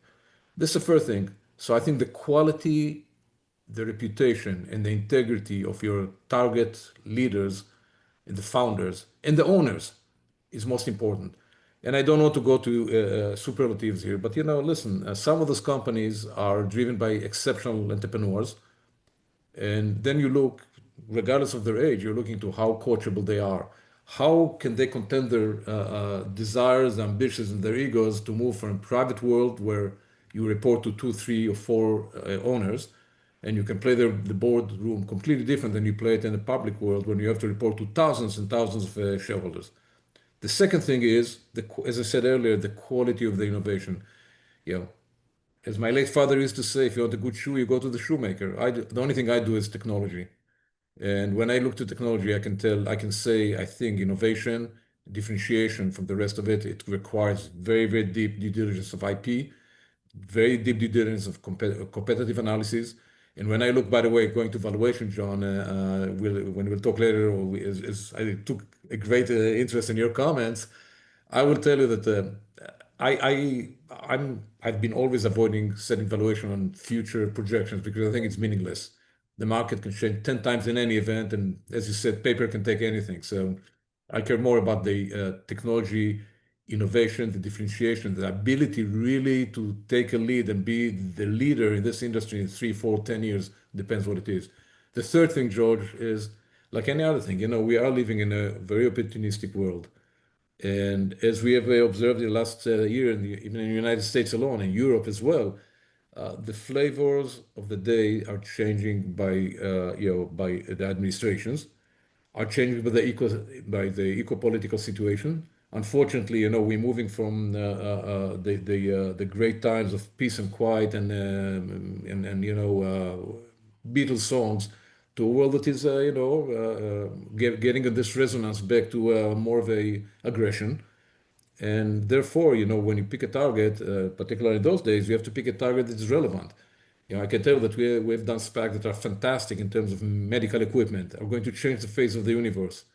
This is the first thing. So I think the quality, the reputation, and the integrity of your target leaders and the founders and the owners is most important. And I don't want to go to superlatives here, but listen, some of those companies are driven by exceptional entrepreneurs. And then you look, regardless of their age, you're looking to how coachable they are. How can they contain their desires, ambitions, and their egos to move from a private world where you report to 2, 3, or 4 owners, and you can play the boardroom completely different than you play it in the public world when you have to report to thousands and thousands of shareholders. The second thing is, as I said earlier, the quality of the innovation. you know, as my late father used to say, if you want a good shoe, you go to the shoemaker. The only thing I do is technology. And when I look to technology, I can say, I think innovation, differentiation from the rest of it, it requires very, very deep due diligence of IP, very deep due diligence of competitive analysis. And when I look, by the way, going to valuation, John, when we'll talk later, I took a great interest in your comments. I will tell you that I've been always avoiding setting valuation on future projections because I think it's meaningless. The market can change 10 times in any event, and as you said, paper can take anything. So I care more about the technology, innovation, the differentiation, the ability really to take a lead and be the leader in this industry in 3, 4, 10 years, depends what it is. The third thing, George, is like any other thing, we are living in a very opportunistic world. And as we have observed in the last year, even in the United States alone, and Europe as well, the flavors of the day are changing by the administrations, are changing by the eco-political situation. Unfortunately, we're moving from the great times of peace and quiet and Beatles songs to a world that is getting this resonance back to more of a aggression. And therefore, when you pick a target, particularly in those days, you have to pick a target that is relevant. I can tell that we've done SPAC that are fantastic in terms of medical equipment, are going to change the face of the universe.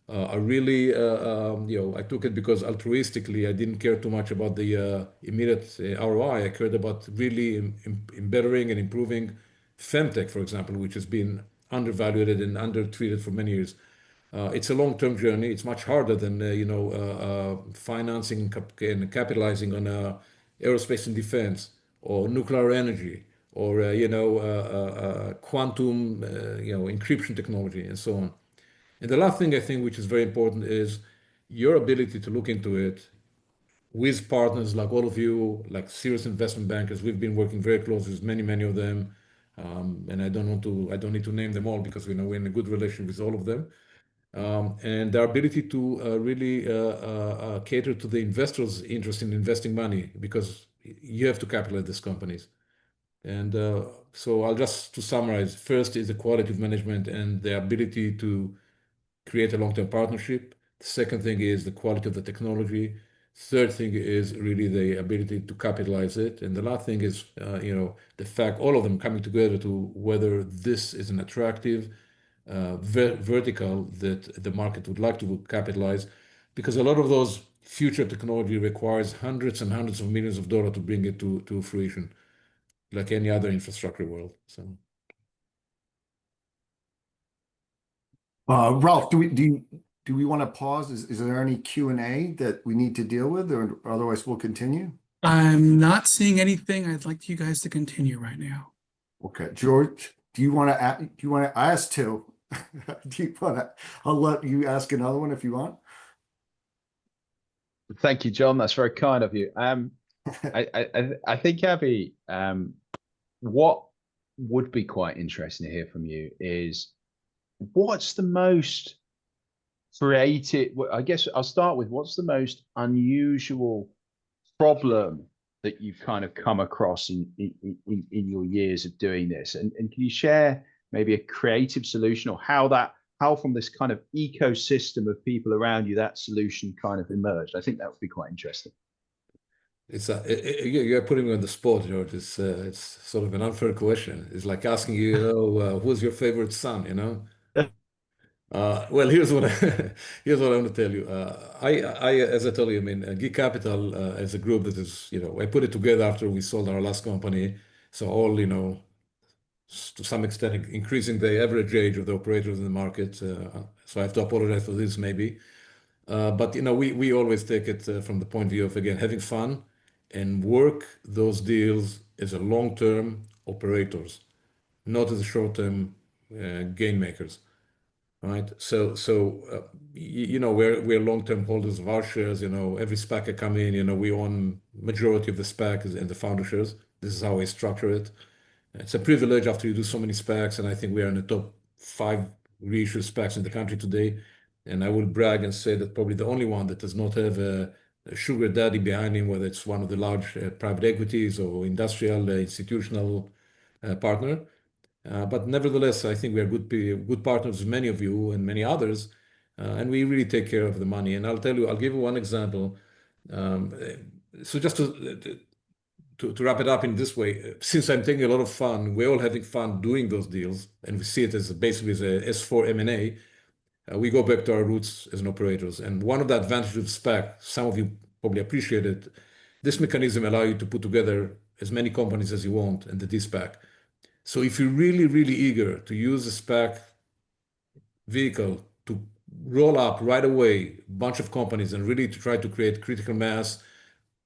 I really, I took it because altruistically, I didn't care too much about the immediate ROI. I cared about really bettering and improving femtech, for example, which has been undervalued and undertreated for many years. It's a long-term journey. It's much harder than financing and capitalizing on aerospace and defense or nuclear energy or quantum encryption technology and so on. And the last thing I think which is very important is your ability to look into it with partners like all of you, like serious investment bankers. We've been working very closely with many of them, and I don't need to name them all because we're in a good relation with all of them. And their ability to really cater to the investors' interest in investing money because you have to capitalize these companies. And so I'll just to summarize, first is the quality of management and the ability to create a long-term partnership. The second thing is the quality of the technology. Third thing is really the ability to capitalize it. And the last thing is, the fact all of them coming together to whether this is an attractive vertical that the market would like to capitalize, because a lot of those future technology requires hundreds and hundreds of millions of dollars to bring it to fruition, like any other infrastructure world. So, Ralph, do we want to pause? Is there any Q&A that we need to deal with, or otherwise we'll continue? I'm not seeing anything. I'd like you guys to continue right now. Okay, George, do you want to ask two? I'll let you ask another one if you want. Thank you, John. That's very kind of you. I think, Avi, what would be quite interesting to hear from you is what's the most creative, I guess I'll start with what's the most unusual problem that you've kind of come across in your years of doing this? And can you share maybe a creative solution or how from this kind of ecosystem of people around you, that solution kind of emerged? I think that would be quite interesting. You're putting me on the spot, George. It's sort of an unfair question. It's like asking who's your favorite son, Well, here's what I want to tell you. As I told you, Geek Capital as a group that is, I put it together after we sold our last company. So all, to some extent, increasing the average age of the operators in the market. So I have to apologize for this maybe. But, we always take it from the point of view of, again, having fun and work those deals as a long-term operators, not as a short-term gain makers. Right. So we're long-term holders of our shares. Every SPAC I come in, we own majority of the SPAC and the founder shares. This is how I structure it. It's a privilege after you do so many SPACs, and I think we are in the top 5 reissued SPACs in the country today. And I will brag and say that probably the only one that does not have a sugar daddy behind him, whether it's one of the large private equities or industrial institutional partner. But nevertheless, I think we are good partners with many of you and many others, and we really take care of the money. And I'll give you one example. So just to wrap it up in this way, since I'm taking a lot of fun, we're all having fun doing those deals, and we see it as basically as a S4 M&A. We go back to our roots as an operators. And one of the advantages of SPAC, some of you probably appreciate it, this mechanism allows you to put together as many companies as you want in the de-SPAC. So if you're really, really eager to use a SPAC vehicle to roll up right away a bunch of companies and really to try to create critical mass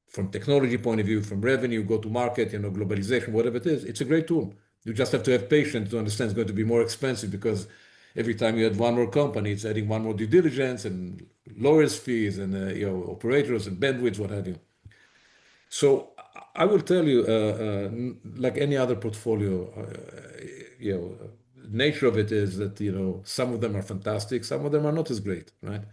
from technology point of view, from revenue, go to market, globalization, whatever it is, it's a great tool. You just have to have patience to understand it's going to be more expensive because every time you add one more company, it's adding one more due diligence and lawyers' fees and operators and bandwidth, what have you. So I will tell you, like any other portfolio, nature of it is that some of them are fantastic, some of them are not as great, right?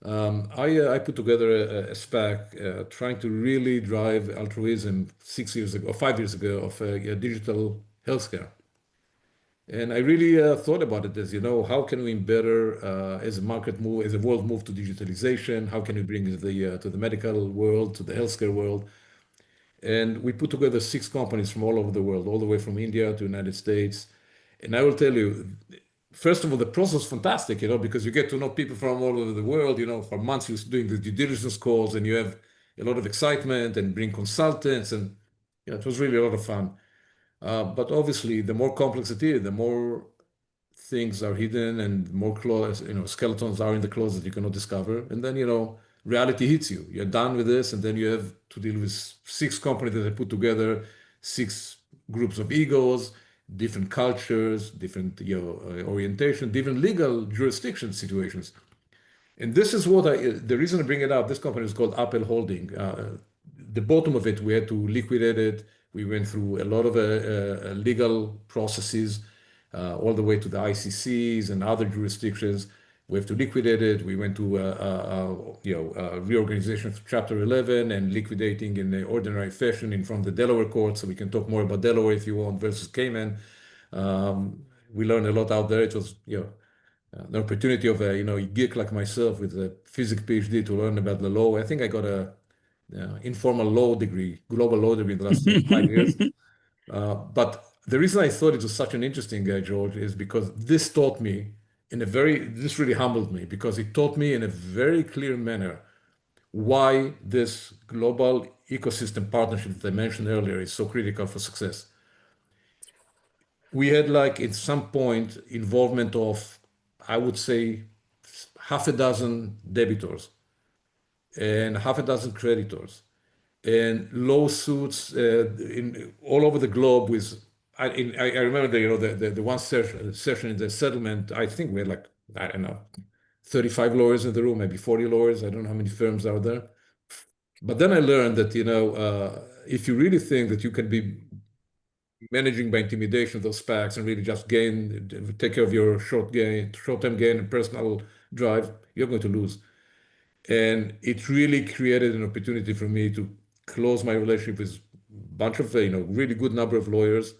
I put together a SPAC trying to really drive altruism 6 years ago, or 5 years ago, of digital healthcare. And I really thought about it as, how can we better, as a market move, as the world move to digitalization, how can we bring it to the medical world, to the healthcare world? And we put together 6 companies from all over the world, all the way from India to United States. And I will tell you, first of all, the process was fantastic, because you get to know people from all over the world, for months you're doing the due diligence calls and you have a lot of excitement and bring consultants and it was really a lot of fun. But obviously, the more complex it is, the more things are hidden and more skeletons are in the closet you cannot discover. And then, reality hits you. You're done with this, and then you have to deal with 6 companies that I put together, 6 groups of egos, different cultures, different orientation, different legal jurisdiction situations. And this is the reason I bring it up, this company is called Apple Holding. The bottom of it, we had to liquidate it. We went through a lot of legal processes, all the way to the ICCs and other jurisdictions. We have to liquidate it. We went to reorganization of Chapter 11 and liquidating in the ordinary fashion in front of the Delaware court. So we can talk more about Delaware if you want versus Cayman. We learned a lot out there. It was the opportunity of a geek like myself with a physics PhD to learn about the law. I think I got a informal law degree, global law degree in the last 5 years. But the reason I thought it was such an interesting George, is because this taught me this really humbled me, because it taught me in a very clear manner why this global ecosystem partnership that I mentioned earlier is so critical for success. We had at some point involvement of, I would say, 6 debitors and 6 creditors and lawsuits all over the globe with, I remember the one session in the settlement, I think we had I don't know, 35 lawyers in the room, maybe 40 lawyers. I don't know how many firms are there. But then I learned that, if you really think that you can be managing by intimidation those SPACs and really just take care of your short-term gain and personal drive, you're going to lose. And it really created an opportunity for me to close my relationship with a bunch of, really good number of lawyers,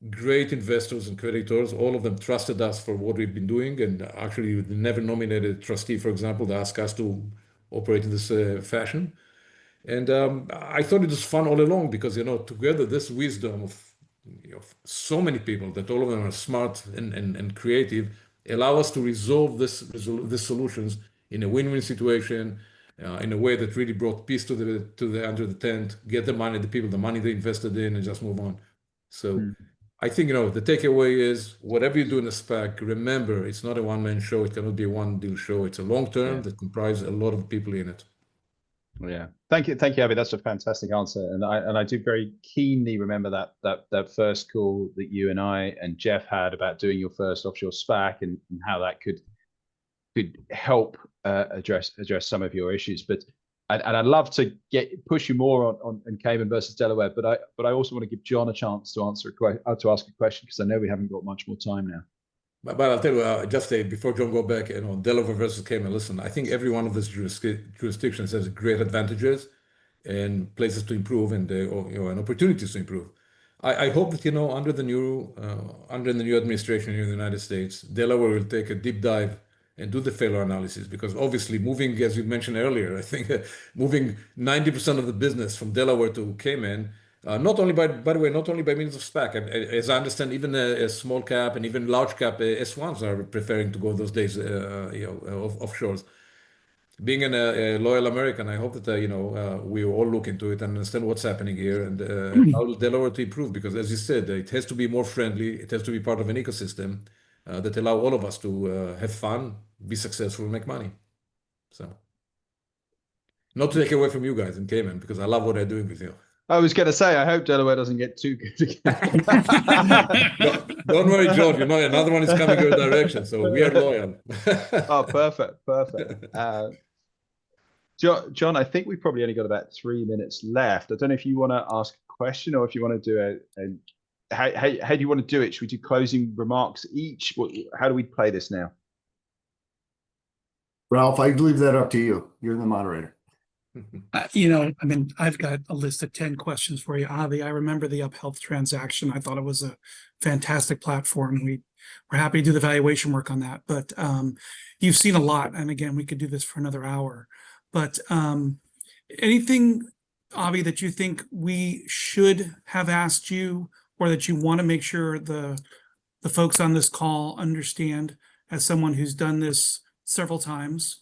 great investors and creditors. All of them trusted us for what we've been doing. And actually, we never nominated a trustee, for example, that asked us to operate in this fashion. And I thought it was fun all along because, together, this wisdom of so many people, that all of them are smart and creative, allow us to resolve these solutions in a win-win situation, in a way that really brought peace to the under the tent, get the money they invested in, and just move on. So I think the takeaway is whatever you do in a SPAC, remember it's not a one-man show. It cannot be a one-deal show. It's a long-term that comprises a lot of people in it. Yeah, thank you, Avi. That's a fantastic answer, and I do very keenly remember that first call that you and I and Jeff had about doing your first offshore SPAC and how that could help address some of your issues. But I'd love to push you more on Cayman versus Delaware. But I also want to give John a chance to ask a question, because I know we haven't got much more time now. But I'll tell you, just before John go back, Delaware versus Cayman. Listen, I think every one of these jurisdictions has great advantages and places to improve, and and opportunities to improve. I hope that under the new administration here in the United States, Delaware will take a deep dive and do the failure analysis, because obviously moving, as you mentioned earlier, I think moving 90% of the business from Delaware to Cayman. Not only by the way, not only by means of SPAC. As I understand, even a small cap and even large cap S1s are preferring to go those days, offshores. Being a loyal American, I hope that we all look into it and understand what's happening here, and allow Delaware to improve. Because as you said, it has to be more friendly. It has to be part of an ecosystem that allow all of us to have fun, be successful, make money. So, not to take away from you guys in Cayman, because I love what they're doing with you. I was going to say, I hope Delaware doesn't get too good again. Don't worry, George. Another one is coming your direction, so we are loyal. Oh, perfect. John, I think we've probably only got about 3 minutes left. I don't know if you want to ask a question or if you want to do how do you want to do it? Should we do closing remarks each? How do we play this now? Ralph, I leave that up to you. You're the moderator. I've got a list of 10 questions for you, Avi. I remember the UpHealth transaction. I thought it was a fantastic platform. We're happy to do the valuation work on that, but you've seen a lot. And again, we could do this for another hour, but anything, Avi, that you think we should have asked you, or that you want to make sure the folks on this call understand, as someone who's done this several times,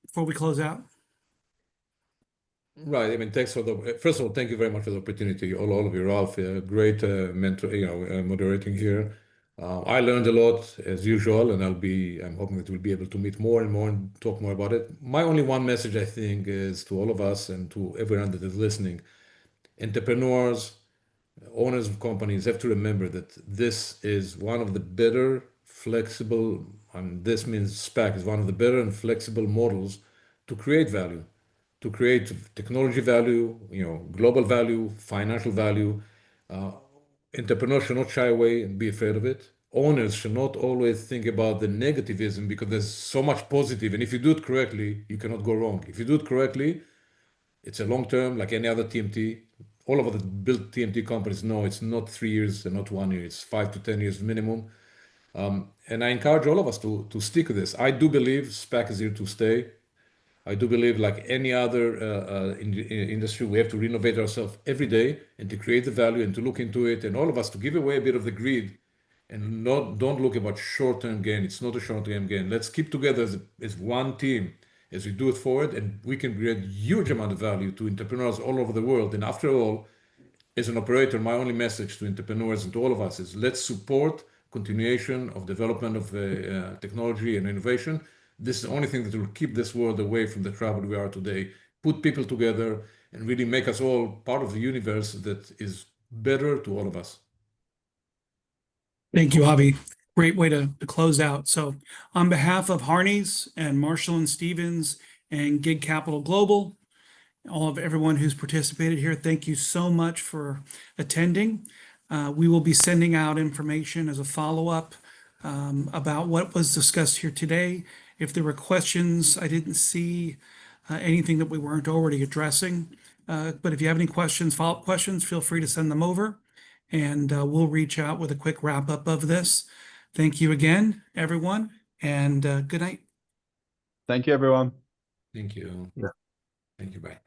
before we close out? Right. Thanks for first of all, thank you very much for the opportunity. All of you, Ralph, great mentor, moderating here. I learned a lot as usual, and I'm hoping that we'll be able to meet more and more and talk more about it. My only one message, I think, is to all of us and to everyone that is listening: entrepreneurs, owners of companies have to remember that this is one of the better flexible, and this means SPAC is one of the better and flexible models to create value, to create technology value, global value, financial value. Entrepreneurs should not shy away and be afraid of it. Owners should not always think about the negativism, because there's so much positive. And if you do it correctly, you cannot go wrong. If you do it correctly, it's a long term, like any other TMT. All of the built TMT companies know it's not 3 years and not 1 year. It's 5 to 10 years minimum. And I encourage all of us to stick with this. I do believe SPAC is here to stay. I do believe, like any other industry, we have to renovate ourselves every day and to create the value and to look into it, and all of us to give away a bit of the greed and don't look about short-term gain. It's not a short-term gain. Let's keep together as one team as we do it forward, and we can create huge amount of value to entrepreneurs all over the world. And after all, as an operator, my only message to entrepreneurs and to all of us is, let's support continuation of development of technology and innovation. This is the only thing that will keep this world away from the trouble we are today. Put people together and really make us all part of the universe that is better to all of us. Thank you, Avi. Great way to close out. So on behalf of Harneys and Marshall and Stevens and Gig Capital Global, all of everyone who's participated here, thank you so much for attending. We will be sending out information as a follow-up about what was discussed here today. If there were questions, I didn't see anything that we weren't already addressing. But if you have any questions, follow-up questions, feel free to send them over, and we'll reach out with a quick wrap-up of this. Thank you again, everyone, and good night. Thank you, everyone. Thank you. Thank you. Bye.